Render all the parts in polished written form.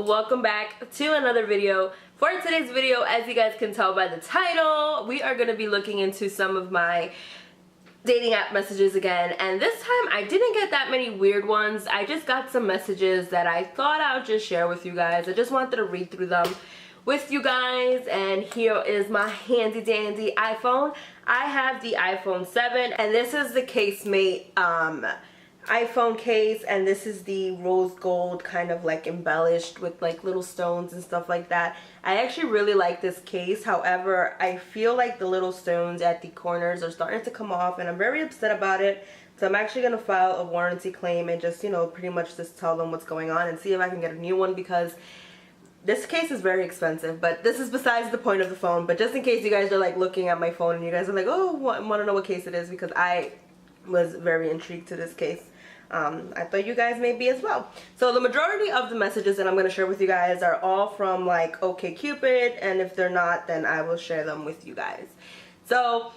welcome back to another video. For today's video, as you guys can tell by the title, we are going to be looking into some of my dating app messages again, and this time I didn't get that many weird ones. I just got some messages that I thought I would just share with you guys. I just wanted to read through them with you guys, and here is my handy dandy iPhone. I have the iPhone 7, and this is the Casemate iPhone case, and this is the rose gold, kind of like embellished with like little stones and stuff like that. I actually really like this case. However, I feel like the little stones at the corners are starting to come off, and I'm very upset about it. So I'm actually going to file a warranty claim and just, you know, pretty much just tell them what's going on and see if I can get a new one, because this case is very expensive. But this is besides the point of the phone. But just in case you guys are like looking at my phone and you guys are like, oh, want to know what case it is, because I was very intrigued to this case. I thought you guys may be as well. So the majority of the messages that I'm going to share with you guys are all from like OkCupid, and if they're not, then I will share them with you guys. So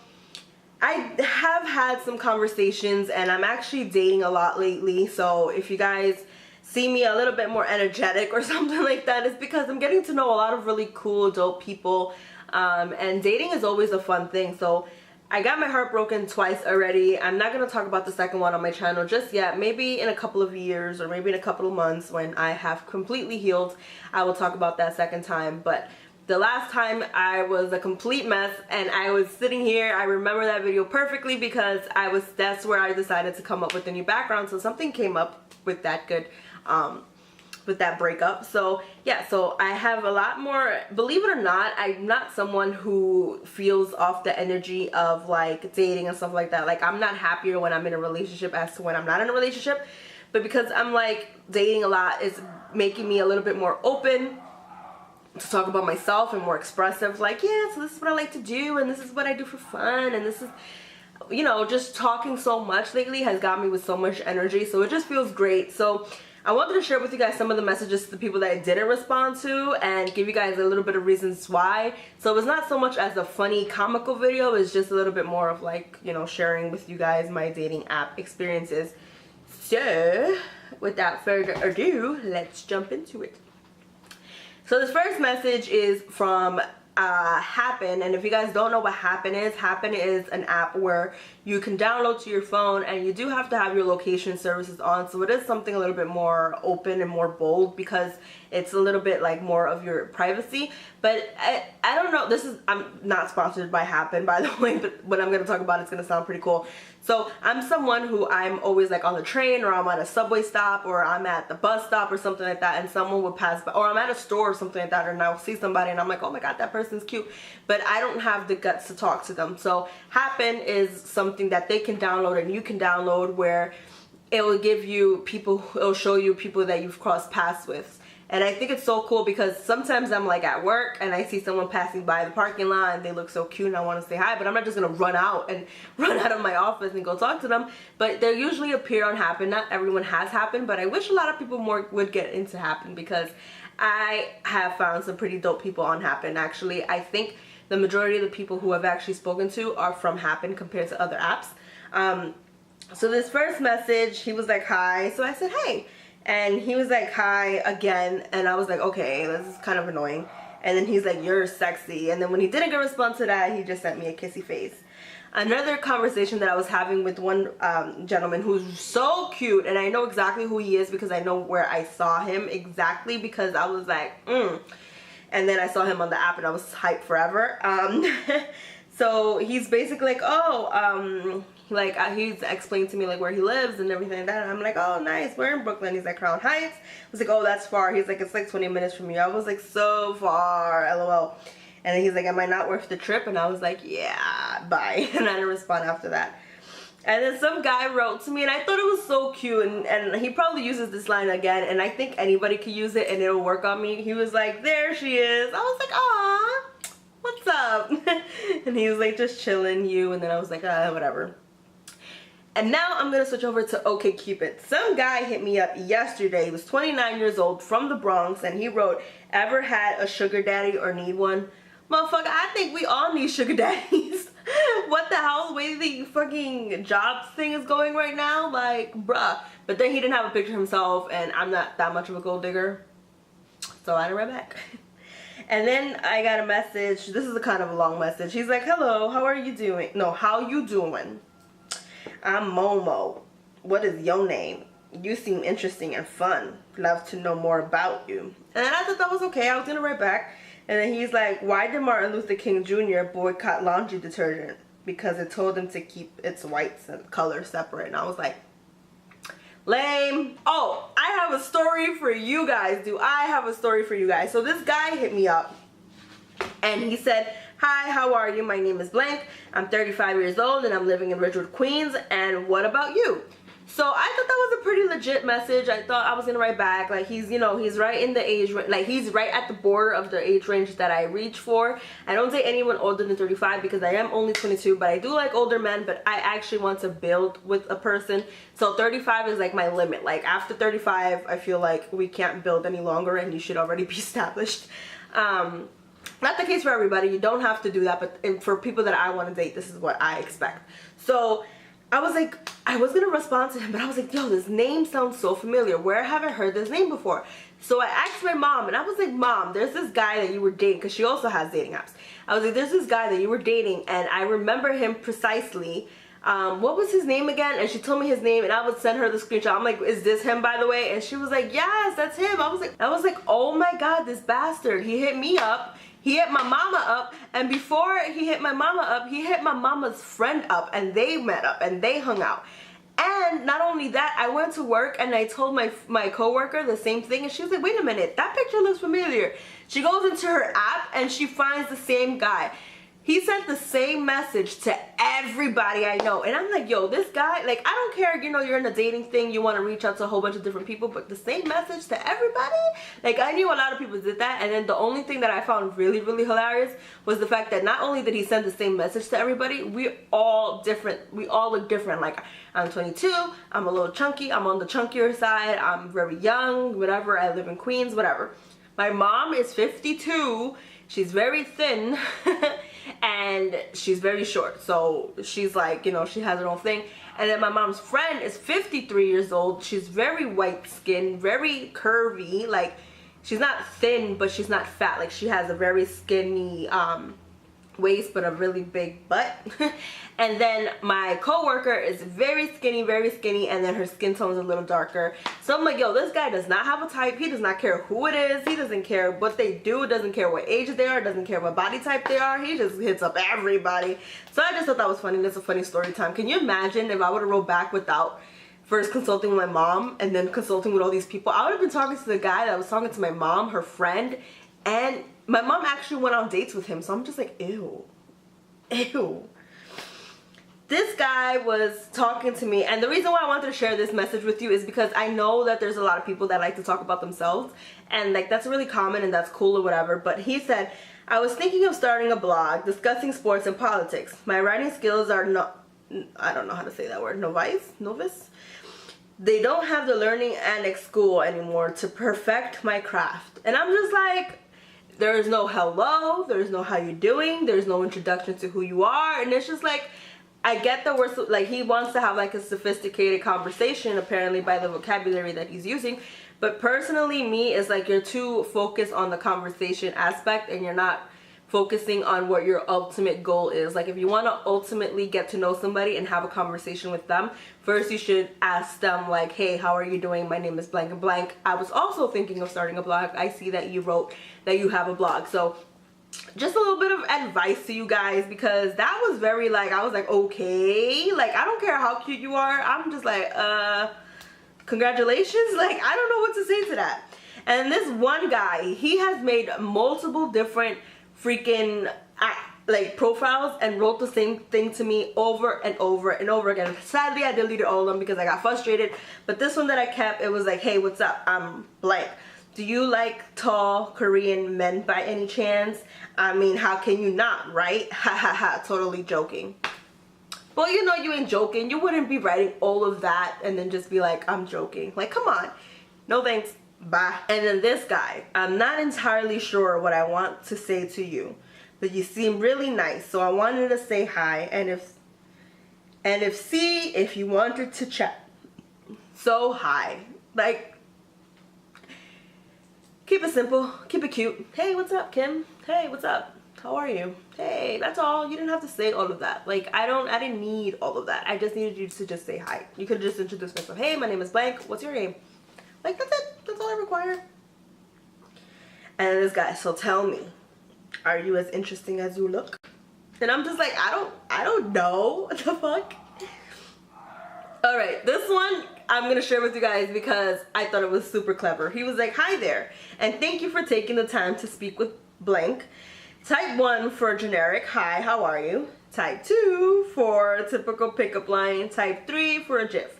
I have had some conversations, and I'm actually dating a lot lately. So if you guys see me a little bit more energetic or something like that, it's because I'm getting to know a lot of really cool, dope people, and dating is always a fun thing. So I got my heart broken twice already. I'm not going to talk about the second one on my channel just yet. Maybe in a couple of years, or maybe in a couple of months when I have completely healed, I will talk about that second time. But the last time I was a complete mess, and I was sitting here. I remember that video perfectly because that's where I decided to come up with a new background. So something came up with that good with that breakup. So yeah, so I have a lot more. Believe it or not, I'm not someone who feels off the energy of like dating and stuff like that. Like, I'm not happier when I'm in a relationship as to when I'm not in a relationship. But because I'm like dating a lot, it's making me a little bit more open to talk about myself and more expressive. Like, yeah, so this is what I like to do, and this is what I do for fun, and this is, you know, just talking so much lately has got me with so much energy. So it just feels great. So I wanted to share with you guys some of the messages to the people that I didn't respond to, and give you guys a little bit of reasons why. So it's not so much as a funny comical video, it's just a little bit more of like, you know, sharing with you guys my dating app experiences. So without further ado, let's jump into it. So this first message is from Happen, and if you guys don't know what Happen is an app where you can download to your phone, and you do have to have your location services on. So it is something a little bit more open and more bold, because it's a little bit like more of your privacy. But I don't know, I'm not sponsored by Happen, by the way, but what I'm going to talk about is going to sound pretty cool. So I'm someone who, I'm always like on the train, or I'm at a subway stop, or I'm at the bus stop or something like that, and someone would pass by, or I'm at a store or something like that, and I'll see somebody and I'm like, oh my god, that person's cute, but I don't have the guts to talk to them. So Happen is something that they can download and you can download, where it will give you people, it'll show you people that you've crossed paths with. And I think it's so cool, because sometimes I'm like at work and I see someone passing by the parking lot and they look so cute and I want to say hi, but I'm not just going to run out of my office and go talk to them. But they usually appear on Happen. Not everyone has Happen, but I wish a lot of people more would get into Happen, because I have found some pretty dope people on Happen. Actually, I think the majority of the people who I've actually spoken to are from Happen compared to other apps. So this first message, he was like, hi. So I said, hey. And he was like, hi again. And I was like, okay, this is kind of annoying. And then he's like, you're sexy. And then when he didn't get a response to that, he just sent me a kissy face. Another conversation that I was having with one gentleman who's so cute, and I know exactly who he is because I know where I saw him exactly, because I was like, And then I saw him on the app and I was hyped forever. So he's basically like, oh, he's explained to me like where he lives and everything like that, and I'm like, oh nice, we're in Brooklyn. He's like, Crown Heights. I was like, oh, that's far. He's like, it's like 20 minutes from you. I was like, so far, lol. And then he's like, am I not worth the trip? And I was like, yeah, bye. And I didn't respond after that. And then some guy wrote to me, and I thought it was so cute, and he probably uses this line again, and I think anybody could use it and it'll work on me. He was like, there she is. I was like, aw, what's up? And he was like, just chilling, you. And then I was like, whatever. And now I'm going to switch over to OkCupid. Some guy hit me up yesterday. He was 29 years old, from the Bronx, and he wrote, ever had a sugar daddy or need one? Motherfucker, I think we all need sugar daddies. What the hell? The way the fucking jobs thing is going right now? Like, bruh. But then he didn't have a picture himself, and I'm not that much of a gold digger. So I didn't write back. And then I got a message. This is a kind of a long message. He's like, hello, how are you doing? No, how you doing? I'm Momo. What is your name? You seem interesting and fun. Love to know more about you. And then I thought that was okay. I was going to write back. And then he's like, why did Martin Luther King Jr. boycott laundry detergent? Because it told him to keep its whites and colors separate. And I was like, lame. Oh, I have a story for you guys. Do I have a story for you guys? So this guy hit me up and he said, hi, how are you? My name is blank. I'm 35 years old and I'm living in Ridgewood, Queens. And what about you? So I thought that was a pretty legit message. I thought I was gonna write back. Like, he's, you know, he's right in the age, like he's right at the border of the age range that I reach for. I don't date anyone older than 35 because I am only 22, but I do like older men, but I actually want to build with a person. So 35 is like my limit. Like after 35, I feel like we can't build any longer and you should already be established. Not the case for everybody. You don't have to do that, but for people that I want to date, this is what I expect. So I was like, I was gonna respond to him, but I was like, yo, this name sounds so familiar. Where have I heard this name before? So I asked my mom, and I was like, Mom, there's this guy that you were dating, because she also has dating apps. I was like, there's this guy that you were dating, and I remember him precisely. What was his name again? And she told me his name, and I would send her the screenshot. I'm like, is this him, by the way? And she was like, yes, that's him. I was like, oh my God, this bastard. He hit me up. He hit my mama up, and before he hit my mama up, he hit my mama's friend up, and they met up, and they hung out. And not only that, I went to work, and I told my coworker the same thing, and she was like, wait a minute, that picture looks familiar. She goes into her app, and she finds the same guy. He sent the same message to everybody I know. And I'm like, yo, this guy, like, I don't care, you know, you're in a dating thing, you want to reach out to a whole bunch of different people, but the same message to everybody? Like, I knew a lot of people did that. And then the only thing that I found really, really hilarious was the fact that not only did he send the same message to everybody, we all different. We all look different. Like, I'm 22, I'm a little chunky, I'm on the chunkier side, I'm very young, whatever, I live in Queens, whatever. My mom is 52, she's very thin, and she's very short, so she's like, you know, she has her own thing. And then my mom's friend is 53 years old. She's very white skinned, very curvy. Like, she's not thin, but she's not fat. Like, she has a very skinny waist, but a really big butt. And then my coworker is very skinny, and then her skin tone is a little darker. So I'm like, yo, this guy does not have a type. He does not care who it is. He doesn't care what they do, doesn't care what age they are, doesn't care what body type they are. He just hits up everybody. So I just thought that was funny. That's a funny story time. Can you imagine if I would have wrote back without first consulting with my mom and then consulting with all these people? I would have been talking to the guy that was talking to my mom, her friend, and my mom actually went on dates with him. So I'm just like, ew. Ew. This guy was talking to me, and the reason why I wanted to share this message with you is because I know that there's a lot of people that like to talk about themselves, and like that's really common and that's cool or whatever. But he said, I was thinking of starting a blog discussing sports and politics. My writing skills are not, I don't know how to say that word, novice? They don't have the learning annex school anymore to perfect my craft. And I'm just like, there is no hello, there's no how you doing, there's no introduction to who you are, and it's just like, I get that we're, like, he wants to have like a sophisticated conversation apparently by the vocabulary that he's using, but personally me is like, you're too focused on the conversation aspect and you're not focusing on what your ultimate goal is. Like, if you want to ultimately get to know somebody and have a conversation with them, first you should ask them like, hey, how are you doing? My name is blank and blank. I was also thinking of starting a blog. I see that you wrote that you have a blog. So just a little bit of advice to you guys, because that was very like, I was like, okay, like, I don't care how cute you are. I'm just like, congratulations. Like, I don't know what to say to that. And this one guy, he has made multiple different freaking like profiles and wrote the same thing to me over and over and over again. Sadly, I deleted all of them because I got frustrated, but this one that I kept, it was like, hey, what's up? I'm blank. Do you like tall Korean men by any chance? I mean, how can you not, right? Ha ha ha, totally joking. Well, you know you ain't joking. You wouldn't be writing all of that and then just be like, I'm joking. Like, come on. No thanks. Bye. And then this guy, I'm not entirely sure what I want to say to you, but you seem really nice, so I wanted to say hi, and if you wanted to chat. So hi. Like, Keep it simple, keep it cute. Hey, what's up, Kim? Hey, what's up? How are you? Hey, that's all. You didn't have to say all of that. Like, I didn't need all of that. I just needed you to just say hi. You could have just introduced myself. Hey, my name is blank. What's your name? Like, that's it. That's all I require. And this guy, so tell me, are you as interesting as you look? And I'm just like, I don't know. What the fuck? All right, this one I'm gonna share with you guys because I thought it was super clever. He was like, hi there, and thank you for taking the time to speak with blank. Type 1 for generic, hi, how are you? Type 2 for a typical pickup line. Type 3 for a GIF.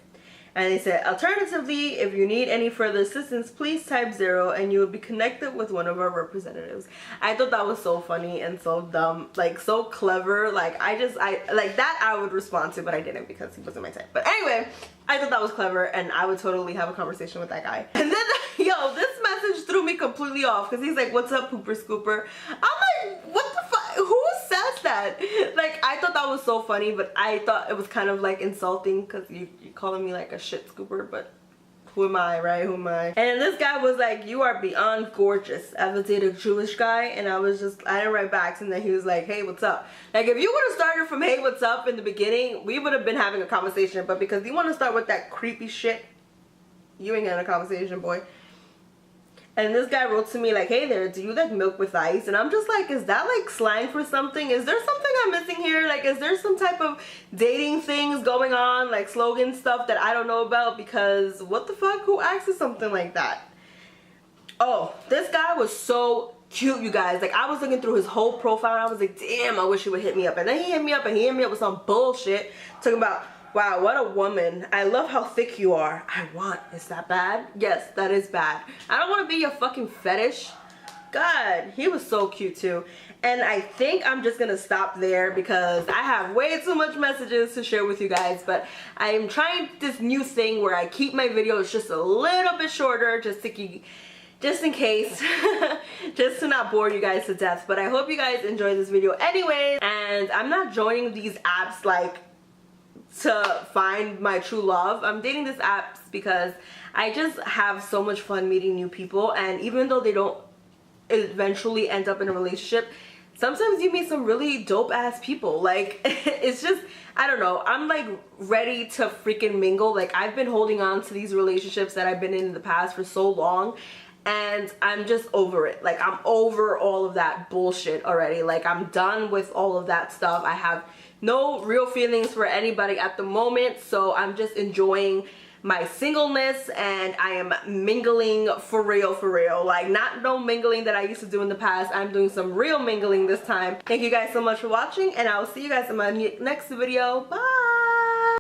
And they said, alternatively, if you need any further assistance, please type 0 and you will be connected with one of our representatives. I thought that was so funny and so dumb, like so clever. Like I like that I would respond to, but I didn't because he wasn't my type. But anyway, I thought that was clever and I would totally have a conversation with that guy. And then, yo, this message threw me completely off because he's like, what's up, pooper scooper? I'm like, what the fuck? Who says that? Like, I thought that was so funny, but I thought it was kind of like insulting because you're calling me like a shit scooper, but who am I, right? Who am I? And this guy was like, you are beyond gorgeous. I would date a Jewish guy, and I didn't write back, and then he was like, hey, what's up? Like, if you would have started from hey, what's up in the beginning, we would have been having a conversation, but because you want to start with that creepy shit, you ain't getting a conversation, boy. And this guy wrote to me like, hey there, do you like milk with ice? And I'm just like, is that like slang for something? Is there something I'm missing here? Like, is there some type of dating things going on, like slogan stuff that I don't know about? Because what the fuck? Who asks something like that? Oh, this guy was so cute, you guys. Like, I was looking through his whole profile and I was like, damn, I wish he would hit me up. And then he hit me up and he hit me up with some bullshit talking about, wow, what a woman. I love how thick you are. Is that bad? Yes, that is bad. I don't want to be your fucking fetish. God, he was so cute too. And I think I'm just gonna stop there because I have way too much messages to share with you guys. But I am trying this new thing where I keep my videos just a little bit shorter just in case, just to not bore you guys to death. But I hope you guys enjoyed this video anyway. And I'm not joining these apps like to find my true love. I'm dating these apps because I just have so much fun meeting new people, and even though they don't eventually end up in a relationship, sometimes you meet some really dope ass people. Like, it's just, I don't know, I'm like ready to freaking mingle. Like, I've been holding on to these relationships that I've been in the past for so long, and I'm just over it. Like, I'm over all of that bullshit already. Like, I'm done with all of that stuff. I have no real feelings for anybody at the moment, so I'm just enjoying my singleness, and I am mingling for real, like not no mingling that I used to do in the past. I'm doing some real mingling this time. Thank you guys so much for watching, and I will see you guys in my next video. Bye.